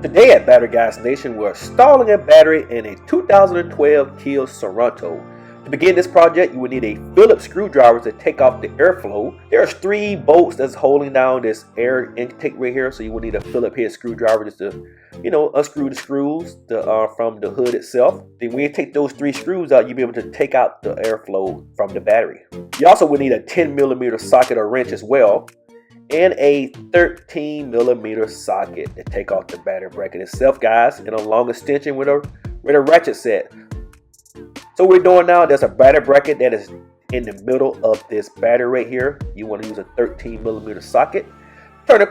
Today at Battery Guyz Nation, we're installing a battery in a 2012 Kia Sorento. To begin this project, you will need a Phillips screwdriver to take off the airflow. There's 3 bolts that's holding down this air intake right here, so you will need a Phillips head screwdriver just to, unscrew the screws from the hood itself. Then when you take those 3 screws out, you'll be able to take out the airflow from the battery. You also will need a 10mm socket or wrench as well, and a 13mm socket to take off the battery bracket itself, guys, and a long extension with a ratchet set. So what we're doing now, there's a battery bracket that is in the middle of this battery right here. You want to use a 13mm socket. Turn the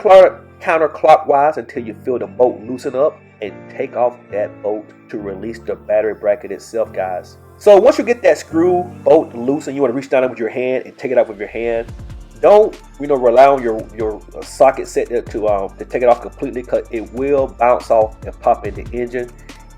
counterclockwise until you feel the bolt loosen up, and take off that bolt to release the battery bracket itself, guys. So once you get that screw bolt loosened, you want to reach down with your hand and take it off with your hand. Don't rely on your socket set there to take it off completely, because it will bounce off and pop in the engine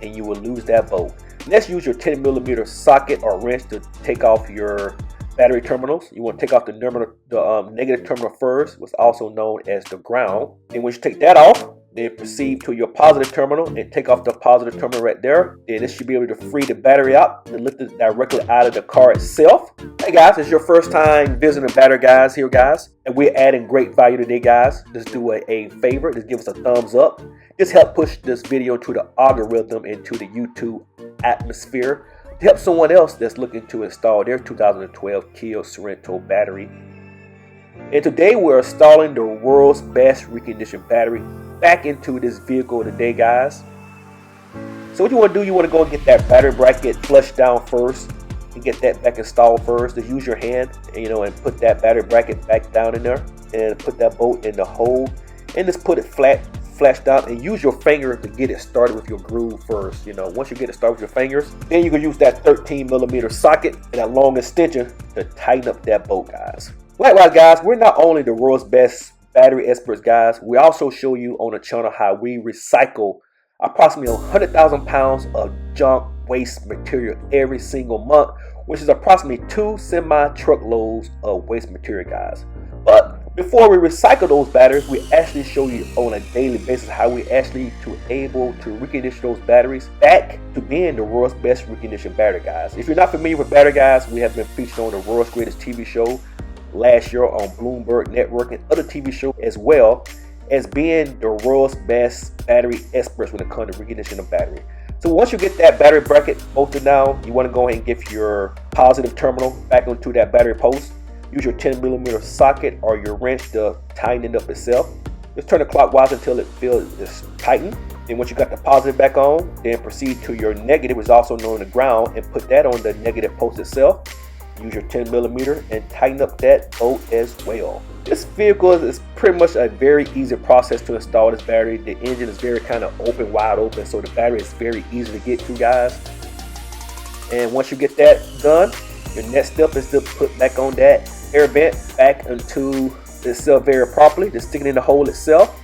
and you will lose that bolt. Let's use your 10mm socket or wrench to take off your battery terminals. You want to take off the negative terminal first, what's also known as the ground. And when you take that off, then proceed to your positive terminal and take off the positive terminal right there. Then this should be able to free the battery out and lift it directly out of the car itself. Hey guys, it's your first time visiting Battery Guyz here, guys, and we're adding great value today, guys. Just do a favor, just give us a thumbs up. Just help push this video into the algorithm, into the YouTube atmosphere, to help someone else that's looking to install their 2012 Kia Sorento battery. And today we're installing the world's best reconditioned battery back into this vehicle today, guys. So what you want to do, you want to go and get that battery bracket flushed down first and get that back installed first. Just use your hand and put that battery bracket back down in there, and put that bolt in the hole, and just put it flash down, and use your finger to get it started with your groove first. Once you get it started with your fingers, then you can use that 13mm socket and that long extension to tighten up that bolt, guys. Likewise, guys, we're not only the world's best battery experts, guys, we also show you on the channel how we recycle approximately 100,000 pounds of junk waste material every single month, which is approximately 2 semi-truckloads of waste material, guys. But before we recycle those batteries, we actually show you on a daily basis how we actually able to recondition those batteries back to being the world's best reconditioned battery, guys. If you're not familiar with Battery Guyz, we have been featured on the world's greatest TV show last year on Bloomberg Network and other TV shows, as well as being the world's best battery experts when it comes to reconditioning a battery. So once you get that battery bracket bolted down, you want to go ahead and get your positive terminal back onto that battery post. Use your 10mm socket or your wrench to tighten it up itself. Just turn it clockwise until it feels it's tightened. Then once you got the positive back on, then proceed to your negative, which is also known as the ground, and put that on the negative post itself. Use your 10mm and tighten up that bolt as well. This vehicle is pretty much a very easy process to install this battery. The engine is very kind of wide open, so the battery is very easy to get to, guys. And once you get that done, your next step is to put back on that air vent back into itself very properly, just stick it in the hole itself.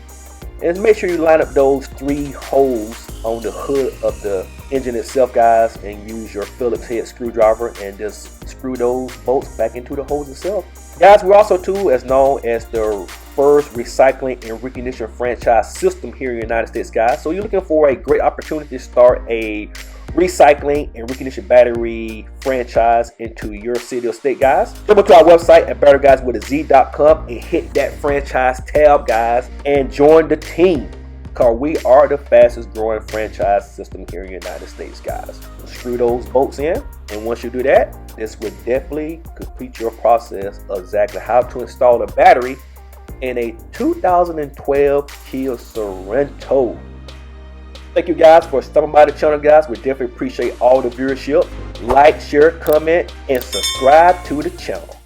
And make sure you line up those 3 holes on the hood of the engine itself, guys, and use your Phillips head screwdriver and just screw those bolts back into the holes itself. Guys, we're also as known as the first recycling and reconditioning franchise system here in the United States, guys. So you're looking for a great opportunity to start a recycling and reconditioning battery franchise into your city or state, guys. Come to our website at batteryguyz.com and hit that franchise tab, guys, and join the team, because we are the fastest growing franchise system here in the United States, guys. Screw those bolts in, and once you do that, this will definitely complete your process of exactly how to install a battery in a 2012 Kia Sorento. Thank you guys for stopping by the channel, guys. We definitely appreciate all the viewership. Like, share, comment, and subscribe to the channel.